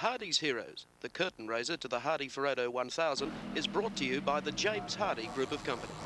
Hardies Heroes, the curtain raiser to the Hardie-Ferodo 1000, is brought to you by the James Hardie Group of Companies.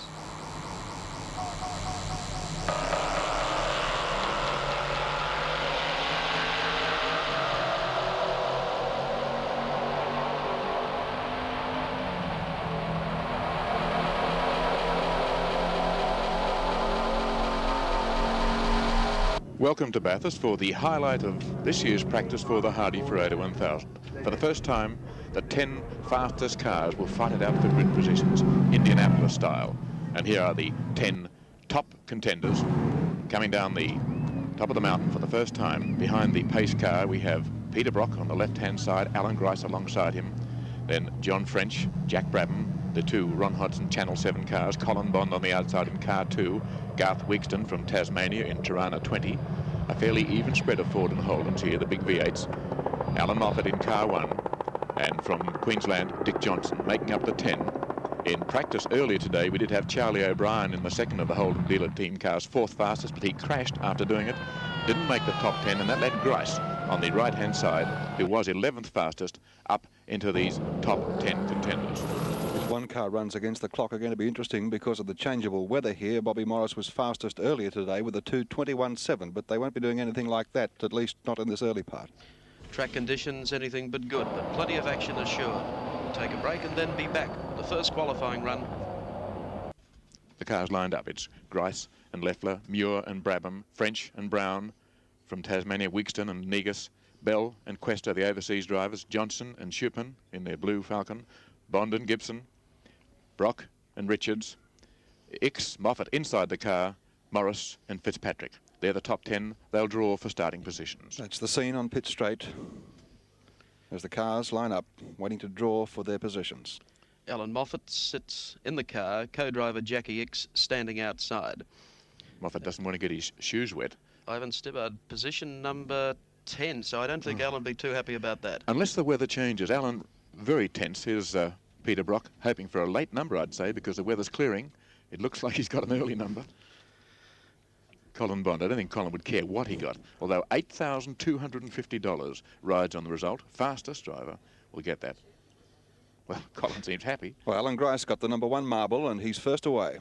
Welcome to Bathurst for the highlight of this year's practice for the Hardie-Ferodo 1000. For the first time, the 10 fastest cars will fight it out for grid positions, Indianapolis style. And here are the 10 top contenders coming down the top of the mountain for the first time. Behind the pace car, we have Peter Brock on the left-hand side, Allan Grice alongside him, then John French, Jack Brabham, the two Ron Hodgson Channel 7 cars, Colin Bond on the outside in car 2, Garth Wigston from Tasmania in Tirana 20. A fairly even spread of Ford and Holdens here, the big V8s. Allan Moffat in car 1, and from Queensland, Dick Johnson making up the 10. In practice earlier today, we did have Charlie O'Brien in the second of the Holden dealer team cars, fourth fastest, but he crashed after doing it. Didn't make the top 10, and that led Grice on the right-hand side, who was 11th fastest, up into these top 10 contenders. If one car runs against the clock are going to be interesting because of the changeable weather here. Bobby Morris was fastest earlier today with a 2:21.7, but they won't be doing anything like that, at least not in this early part. Track conditions anything but good, but plenty of action assured. We'll take a break and then be back with the first qualifying run. The cars lined up. It's Grice and Leffler, Muir and Brabham, French and Brown from Tasmania, Wigston and Negus, Bell and Questa, the overseas drivers, Johnson and Shupman in their blue Falcon, Bond and Gibson, Brock and Richards, Ix, Moffat inside the car, Morris and Fitzpatrick. They're the top 10. They'll draw for starting positions. That's the scene on pit straight as the cars line up, waiting to draw for their positions. Allan Moffat sits in the car, co-driver Jackie Ix standing outside. Moffat doesn't want to get his shoes wet. Ivan Stibbard, position number 10, so I don't think Allan will be too happy about that. Unless the weather changes. Allan, very tense. Here's Peter Brock, hoping for a late number, I'd say, because the weather's clearing. It looks like he's got an early number. Colin Bond, I don't think Colin would care what he got, although $8,250 rides on the result. Fastest driver will get that. Well, Colin seems happy. Well, Allan Grice got the number 1 marble and he's first away.